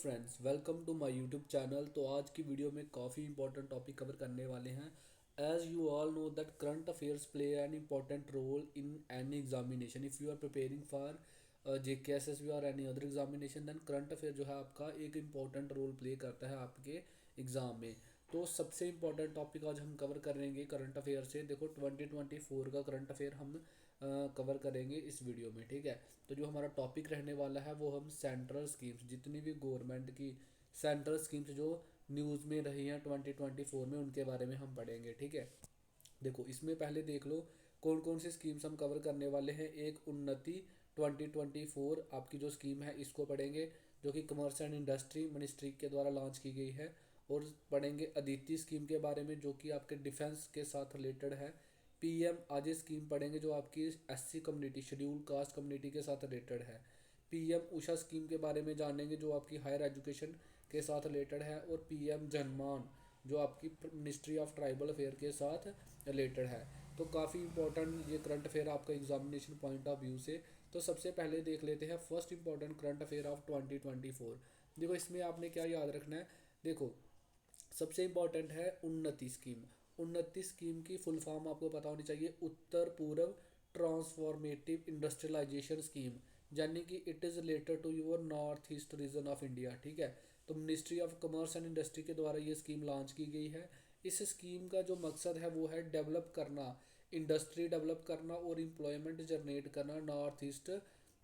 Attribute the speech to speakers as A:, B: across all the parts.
A: Friends, welcome to my YouTube channel. तो आज की वीडियो में काफ़ी इंपॉर्टेंट टॉपिक कवर करने वाले हैं। As you all know that current affairs play an important role in any examination. If you are preparing for JKSSB और any other examination, then current affair जो है आपका एक इंपॉर्टेंट रोल प्ले करता है आपके एग्ज़ाम में। तो सबसे इंपॉर्टेंट टॉपिक आज हम कवर करेंगे करंट अफेयर से। देखो 2024 का करंट अफेयर हम कवर करेंगे इस वीडियो में, ठीक है। तो जो हमारा टॉपिक रहने वाला है वो हम सेंट्रल स्कीम्स, जितनी भी गवर्नमेंट की सेंट्रल स्कीम्स जो न्यूज़ में रही हैं 2024 में, उनके बारे में हम पढ़ेंगे, ठीक है। देखो इसमें पहले देख लो कौन कौन सी स्कीम्स हम कवर करने वाले हैं। एक उन्नति 2024 आपकी जो स्कीम है इसको पढ़ेंगे, जो कि कमर्स एंड इंडस्ट्री मिनिस्ट्री के द्वारा लॉन्च की गई है। और पढ़ेंगे अदिति स्कीम के बारे में, जो कि आपके डिफेंस के साथ रिलेटेड है। PM आजे स्कीम पढ़ेंगे, जो आपकी SC community, schedule caste community के साथ रिलेटेड है। PM उषा स्कीम के बारे में जानेंगे, जो आपकी हायर एजुकेशन के साथ रिलेटेड है। और PM जनमान, जो आपकी मिनिस्ट्री ऑफ ट्राइबल अफेयर के साथ रिलेटेड है। तो काफ़ी इंपॉर्टेंट ये करंट अफेयर आपका एग्जामिनेशन पॉइंट ऑफ व्यू से। तो सबसे पहले देख लेते हैं first important current affair of 2024। देखो इसमें आपने क्या याद रखना है। देखो सबसे इंपॉर्टेंट है उन्नति स्कीम। उन्नति स्कीम की फुल फॉर्म आपको पता होनी चाहिए, उत्तर पूर्व ट्रांसफॉर्मेटिव इंडस्ट्रियलाइजेशन स्कीम, यानी कि it is related to your North East region of India, ठीक है। तो ministry of commerce and industry के द्वारा ये स्कीम लॉन्च की गई है। इस स्कीम का जो मकसद है वो है डेवलप करना, इंडस्ट्री डेवलप करना और एम्प्लॉयमेंट जनरेट करना नॉर्थ ईस्ट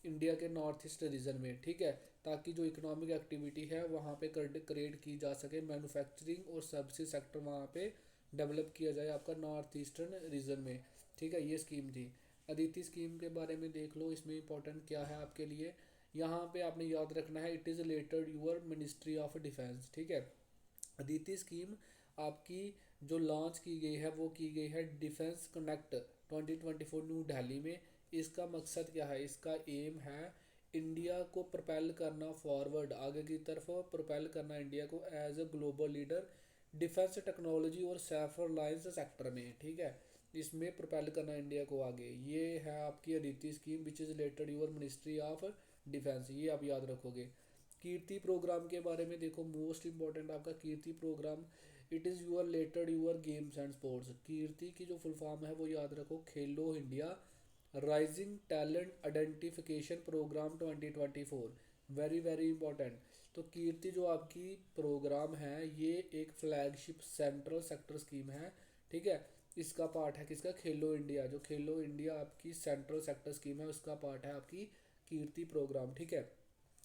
A: इंडिया के नॉर्थ ईस्ट रीजन में, ठीक है। ताकि जो इकोनॉमिक एक्टिविटी है वहाँ पे क्रिएट की जा सके, मैन्युफैक्चरिंग और सर्विसेज सेक्टर वहाँ पे डेवलप किया जाए आपका नॉर्थ ईस्टर्न रीजन में, ठीक है। ये स्कीम थी। अदिति स्कीम के बारे में देख लो, इसमें इंपॉर्टेंट क्या है आपके लिए। यहाँ पे आपने याद रखना है, it is related your ministry of defence, ठीक है। अदिति स्कीम आपकी जो लॉन्च की गई है वो की गई है डिफेंस कनेक्ट 2024 न्यू दिल्ली में। इसका मकसद क्या है, इसका एम है इंडिया को प्रोपेल करना फॉरवर्ड, आगे की तरफ प्रोपेल करना इंडिया को as a global leader defence technology और सेल्फ रिलायंस सेक्टर में, ठीक है। इसमें प्रोपेल करना इंडिया को आगे। ये है आपकी Aditi scheme which is related your ministry of defence, ये आप याद रखोगे। कीर्ति प्रोग्राम के बारे में देखो, मोस्ट इंपॉर्टेंट आपका कीर्ति programme, it is your related your games and sports. KIRTI की जो फुल फॉर्म है वो याद रखो, Khelo India rising talent identification programme 2024, very very important. तो कीर्ति जो आपकी प्रोग्राम है ये एक फ्लैगशिप सेंट्रल सेक्टर स्कीम है, ठीक है। इसका पार्ट है किसका, खेलो इंडिया। जो खेलो इंडिया आपकी सेंट्रल सेक्टर स्कीम है उसका पार्ट है आपकी कीर्ति प्रोग्राम, ठीक है।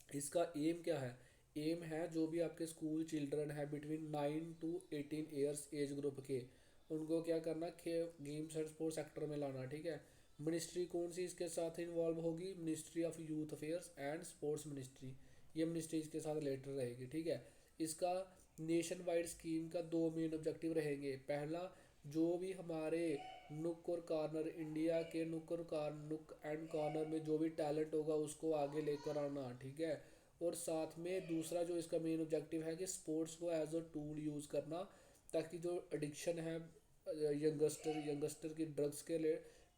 A: इसका एम क्या है, एम है जो भी आपके स्कूल चिल्ड्रन है between 9 to 18 years age group के, उनको क्या करना, गेम्स एंड स्पोर्ट्स सेक्टर में लाना, ठीक है। मिनिस्ट्री कौन सी इसके साथ इन्वॉल्व होगी, ministry of youth affairs and sports ministry, ये मिनिस्ट्री इसके साथ रिलेटेड रहेगी, ठीक है। इसका नेशन वाइड स्कीम का दो मेन ऑब्जेक्टिव रहेंगे। पहला, जो भी हमारे नुक और कॉर्नर, इंडिया के नुक एंड कॉर्नर में जो भी टैलेंट होगा उसको आगे लेकर आना, ठीक है। और साथ में दूसरा जो इसका मेन ऑब्जेक्टिव है कि स्पोर्ट्स को एज अ टूल यूज़ करना, ताकि जो एडिक्शन है यंगस्टर की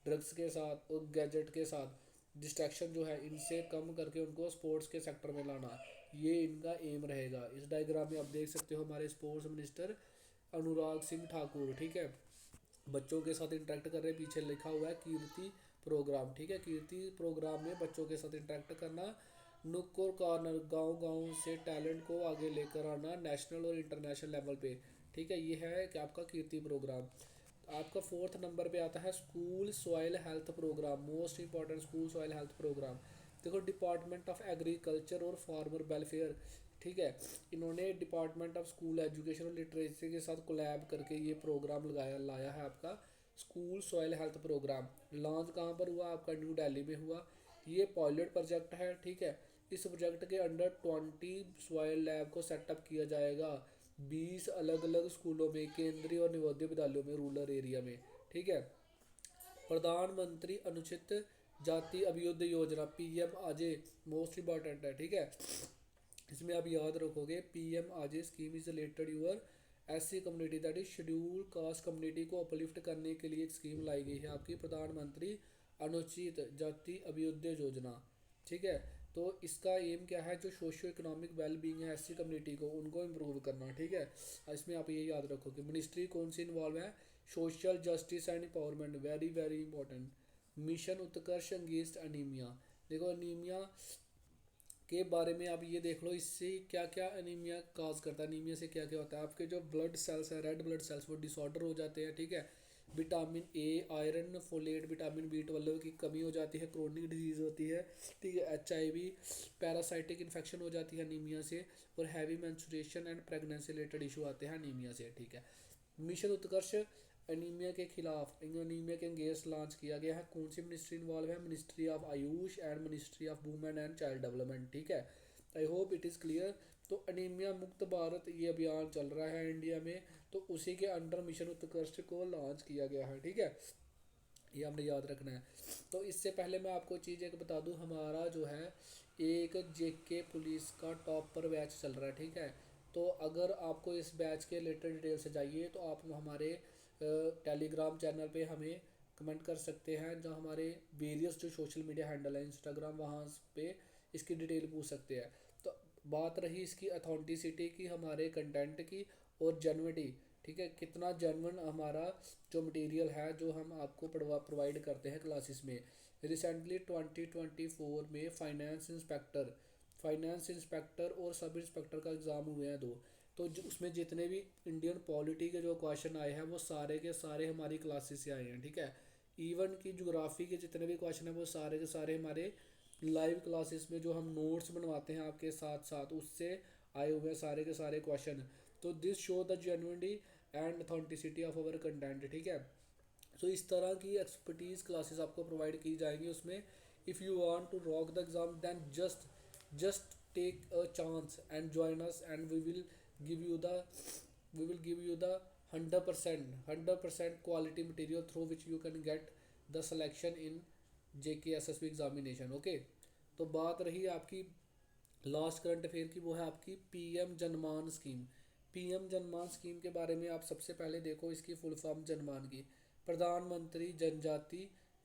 A: ड्रग्स के साथ और गैजेट के साथ डिस्ट्रैक्शन जो है इनसे कम करके उनको स्पोर्ट्स के सेक्टर में लाना, ये इनका एम रहेगा। इस डायग्राम में आप देख सकते हो हमारे स्पोर्ट्स मिनिस्टर अनुराग सिंह ठाकुर, ठीक है, बच्चों के साथ इंटरेक्ट कर रहे हैं। पीछे लिखा हुआ है कीर्ति प्रोग्राम, ठीक है। कीर्ति प्रोग्राम में बच्चों के साथ इंटरेक्ट करना, नुक और कॉर्नर, गांव गांव से टैलेंट को आगे लेकर आना नेशनल और इंटरनेशनल लेवल पे, ठीक है। ये है कि आपका कीर्ति प्रोग्राम। आपका फोर्थ नंबर पे आता है school soil health program, most important school soil health program. देखो डिपार्टमेंट ऑफ एग्रीकल्चर और फार्मर वेलफेयर, ठीक है, इन्होंने डिपार्टमेंट ऑफ स्कूल एजुकेशन और लिटरेसी के साथ कोलैब करके ये प्रोग्राम लाया है आपका school soil health program. Launch कहाँ पर हुआ, आपका न्यू दिल्ली में हुआ। ये पायलट प्रोजेक्ट है, ठीक है। इस प्रोजेक्ट के अंडर 20 सॉइल लैब को सेटअप किया जाएगा 20 अलग अलग स्कूलों में, केंद्रीय और नवोदय विद्यालयों में, रूरल एरिया में, ठीक है। प्रधानमंत्री अनुसूचित जाति अभियुद्ध योजना, PM आजे, मोस्ट इंपॉर्टेंट है, ठीक है। इसमें आप याद रखोगे PM Ajay scheme is related your SC community, that is scheduled caste community को अपलिफ्ट करने के लिए एक स्कीम लाई गई है आपकी प्रधानमंत्री अनुसूचित जाति अभियुद्ध योजना, ठीक है। तो इसका एम क्या है, जो सोशियो इकोनॉमिक वेल बींग है ऐसी कम्युनिटी को, उनको इम्प्रूव करना, ठीक है। इसमें आप ये याद रखो कि मिनिस्ट्री कौन सी इन्वॉल्व है, social justice and empowerment, very very important. Mission Utkarsh against anaemia, देखो अनीमिया के बारे में आप ये देख लो, इससे क्या क्या अनीमिया काज करता है, अनीमिया से क्या क्या होता है, आपके जो ब्लड सेल्स है, रेड ब्लड सेल्स, वो डिसऑर्डर हो जाते हैं, ठीक है। Vitamin A, iron, folate, vitamin B12 की कमी हो जाती है, क्रोनिक डिजीज होती है, ठीक है। HIV, पैरासाइटिक इन्फेक्शन हो जाती है अनीमिया से, और heavy menstruation and pregnancy related issue आते हैं अनीमिया से, ठीक है। मिशन उत्कर्ष अनीमिया के खिलाफ, अनीमिया के अगेंस्ट लॉन्च किया गया है। कौन सी मिनिस्ट्री इन्वॉल्व है, ministry of Ayush and ministry of women and child development, ठीक है। I hope it is clear. तो अनीमिया मुक्त भारत ये अभियान चल रहा है इंडिया में, तो उसी के अंडर मिशन उत्कर्ष को लॉन्च किया गया है, ठीक है। ये हमने याद रखना है। तो इससे पहले मैं आपको चीज़ एक बता दूं, हमारा जो है एक JK पुलिस का टॉप पर बैच चल रहा है, ठीक है। तो अगर आपको इस बैच के रिलेटेड डिटेल से चाहिए तो आप हमारे टेलीग्राम चैनल पे हमें कमेंट कर सकते हैं, जहाँ हमारे वेरियस जो सोशल मीडिया हैंडल है, इंस्टाग्राम, वहाँ पे इसकी डिटेल पूछ सकते हैं। तो बात रही इसकी अथेंटिसिटी की, हमारे कंटेंट की, और जेन्युइनिटी, ठीक है, कितना जेन्युइन हमारा जो मटेरियल है जो हम आपको प्रोवाइड करते हैं क्लासेस में। रिसेंटली 2024 में फाइनेंस इंस्पेक्टर और सब इंस्पेक्टर का एग्ज़ाम हुए हैं दो। तो उसमें जितने भी इंडियन पॉलिटी के जो क्वेश्चन आए हैं वो सारे के सारे हमारी क्लासेस से आए हैं, ठीक है। इवन की ज्योग्राफी के जितने भी क्वेश्चन हैं वो सारे के सारे हमारे लाइव क्लासेस में जो हम नोट्स बनवाते हैं आपके साथ साथ, उससे आए हुए हैं सारे के सारे क्वेश्चन। तो this show the genuinity and authenticity of our content, ठीक है। सो इस तरह की एक्सपर्टीज क्लासेस आपको प्रोवाइड की जाएंगी उसमें। If you want to rock the exam then just take a chance and join us and give you the we will give you the 100% quality material through which you can get the selection in JK SSB examination, okay. तो बात रही आपकी last current affair की, वो है आपकी PM जनमान scheme. PM जनमान scheme के बारे में आप सबसे पहले देखो इसकी फुल फॉर्म जनमान की, प्रधानमंत्री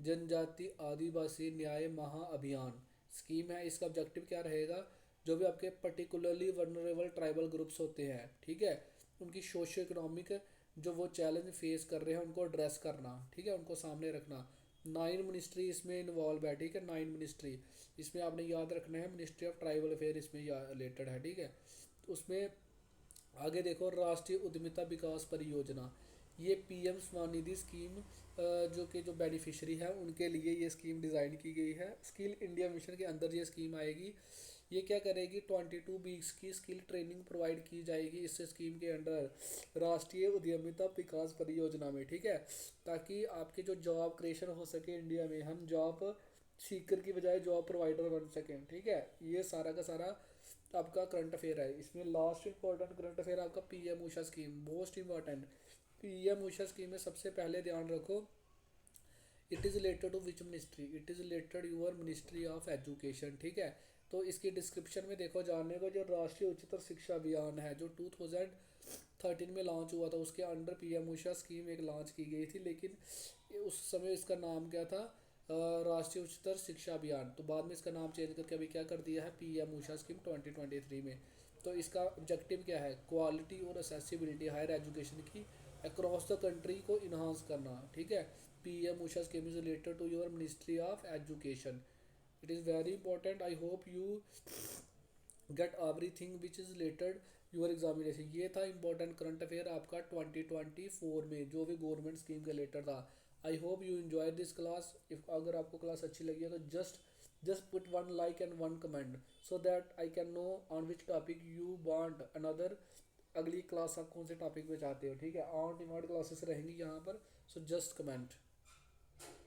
A: जनजाति आदिवासी न्याय महाअभियान स्कीम है। इसका ऑब्जेक्टिव क्या रहेगा, जो भी आपके पर्टिकुलरली वनरेबल ट्राइबल ग्रुप्स होते हैं, ठीक है, उनकी सोशो इकोनॉमिक जो वो चैलेंज फेस कर रहे हैं उनको एड्रेस करना, ठीक है, उनको सामने रखना। 9 मिनिस्ट्री इसमें इन्वॉल्व है, ठीक है, 9 मिनिस्ट्री इसमें आपने याद रखना है, मिनिस्ट्री ऑफ ट्राइबल अफेयर इसमें रिलेटेड है, ठीक है। तो उसमें आगे देखो, राष्ट्रीय उद्यमिता विकास परियोजना, ये PM स्वनिधि स्कीम जो कि जो बेनिफिशियरी है उनके लिए ये स्कीम डिज़ाइन की गई है। स्किल इंडिया मिशन के अंदर ये स्कीम आएगी। ये क्या करेगी, 22 वीक्स की स्किल ट्रेनिंग प्रोवाइड की जाएगी इस स्कीम के अंडर, राष्ट्रीय उद्यमिता विकास परियोजना में, ठीक है, ताकि आपके जो जॉब क्रिएशन हो सके इंडिया में, हम जॉब सीकर की बजाय जॉब प्रोवाइडर बन सकें, ठीक है। ये सारा का सारा आपका करंट अफेयर है। इसमें लास्ट इंपॉर्टेंट करंट अफेयर आपका PM Usha scheme, most important. PM Usha scheme में सबसे पहले ध्यान रखो, it is related to which ministry, it is related your ministry of education, ठीक है। तो इसकी डिस्क्रिप्शन में देखो जानने को, जो राष्ट्रीय उच्चतर शिक्षा अभियान है जो 2013 में लॉन्च हुआ था, उसके अंडर PM उषा स्कीम एक लॉन्च की गई थी, लेकिन उस समय इसका नाम क्या था, राष्ट्रीय उच्चतर शिक्षा अभियान। तो बाद में इसका नाम चेंज करके अभी क्या कर दिया है, PM उषा स्कीम 2023 में। तो इसका ऑब्जेक्टिव क्या है, क्वालिटी और असेसिबिलिटी हायर एजुकेशन की अक्रॉस द कंट्री को इन्हांस करना, ठीक है। PM Usha scheme is related to your ministry of education, it is very important. I hope you get everything which is related your examination. ये था important current affair आपका 2024 में जो भी गवर्नमेंट स्कीम के रिलेटेड था। आई hope you enjoy this class. If अगर आपको क्लास अच्छी लगी है तो just put one like and one comment, so that I can know on which topic you want another. अगली क्लास आप कौन से टॉपिक पे चाहते हो, ठीक है। ऑन डिमांड क्लासेस रहेंगी यहाँ पर, सो जस्ट कमेंट।